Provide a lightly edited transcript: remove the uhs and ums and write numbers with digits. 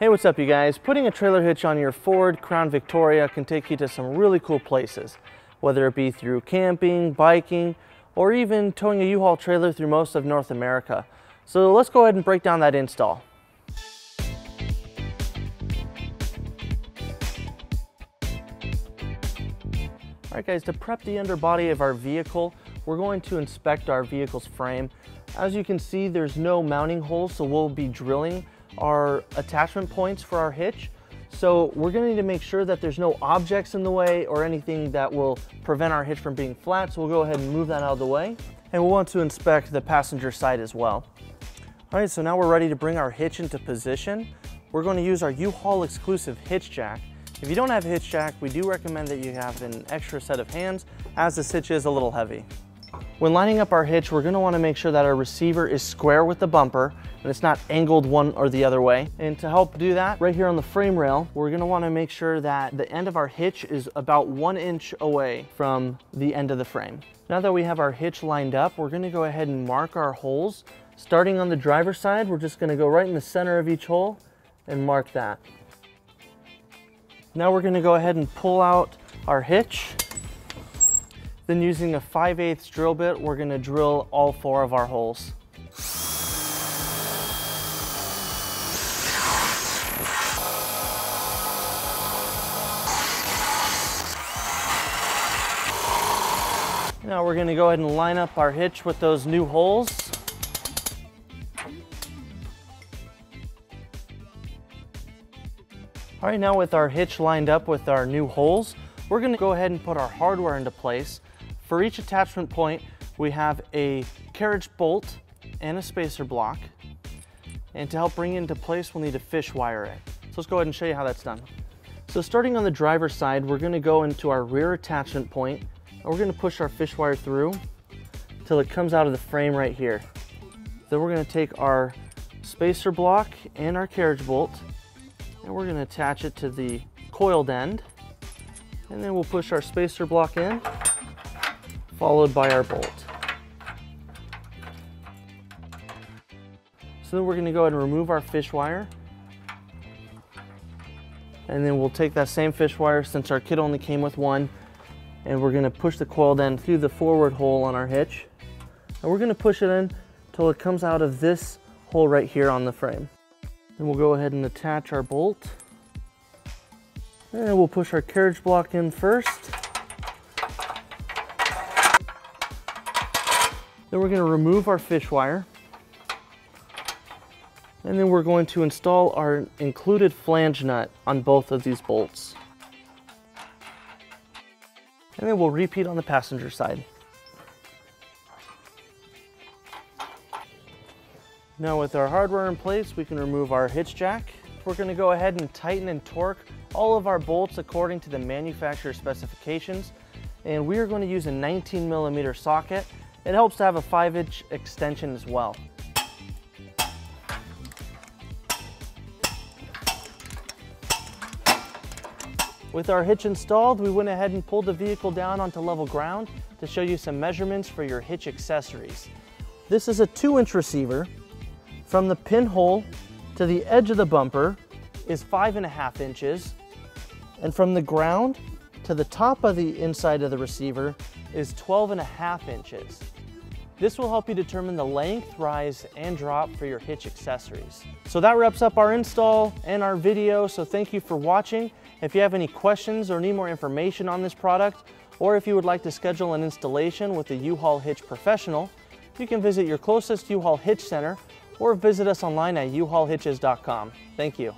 Hey, what's up you guys? Putting a trailer hitch on your Ford Crown Victoria can take you to some really cool places, whether it be through camping, biking, or even towing a U-Haul trailer through most of North America. So let's go ahead and break down that install. Alright guys, to prep the underbody of our vehicle, we're going to inspect our vehicle's frame. As you can see, there's no mounting holes, so we'll be drilling our attachment points for our hitch. So we're going to need to make sure that there's no objects in the way or anything that will prevent our hitch from being flat. So we'll go ahead and move that out of the way. And we'll want to inspect the passenger side as well. All right, so now we're ready to bring our hitch into position. We're going to use our U-Haul exclusive hitch jack. If you don't have a hitch jack, we do recommend that you have an extra set of hands, as this hitch is a little heavy. When lining up our hitch, we're going to want to make sure that our receiver is square with the bumper and it's not angled one or the other way. And to help do that, right here on the frame rail, we're going to want to make sure that the end of our hitch is about 1 inch away from the end of the frame. Now that we have our hitch lined up, we're going to go ahead and mark our holes. Starting on the driver's side, we're just going to go right in the center of each hole and mark that. Now we're going to go ahead and pull out our hitch. Then using a 5/8 drill bit, we're going to drill all 4 of our holes. Now we're going to go ahead and line up our hitch with those new holes. All right, now with our hitch lined up with our new holes, we're going to go ahead and put our hardware into place. For each attachment point, we have a carriage bolt and a spacer block. And to help bring it into place, we'll need to fish wire it. So let's go ahead and show you how that's done. So starting on the driver's side, we're going to go into our rear attachment point, and we're going to push our fish wire through till it comes out of the frame right here. Then we're going to take our spacer block and our carriage bolt, and we're going to attach it to the coiled end. And then we'll push our spacer block in, followed by our bolt. So then we're going to go ahead and remove our fish wire. And then we'll take that same fish wire, since our kit only came with one, and we're going to push the coiled end through the forward hole on our hitch. And we're going to push it in until it comes out of this hole right here on the frame. Then we'll go ahead and attach our bolt. And we'll push our carriage block in first. Then we're going to remove our fish wire. And then we're going to install our included flange nut on both of these bolts. And then we'll repeat on the passenger side. Now with our hardware in place, we can remove our hitch jack. We're going to go ahead and tighten and torque all of our bolts according to the manufacturer specifications. And we are going to use a 19mm socket. It helps to have a 5-inch extension as well. With our hitch installed, we went ahead and pulled the vehicle down onto level ground to show you some measurements for your hitch accessories. This is a 2-inch receiver. From the pinhole to the edge of the bumper is 5.5 inches. And from the ground to the top of the inside of the receiver is 12.5 inches. This will help you determine the length, rise, and drop for your hitch accessories. So that wraps up our install and our video, so thank you for watching. If you have any questions or need more information on this product, or if you would like to schedule an installation with a U-Haul Hitch professional, you can visit your closest U-Haul Hitch center or visit us online at uhaulhitches.com. Thank you.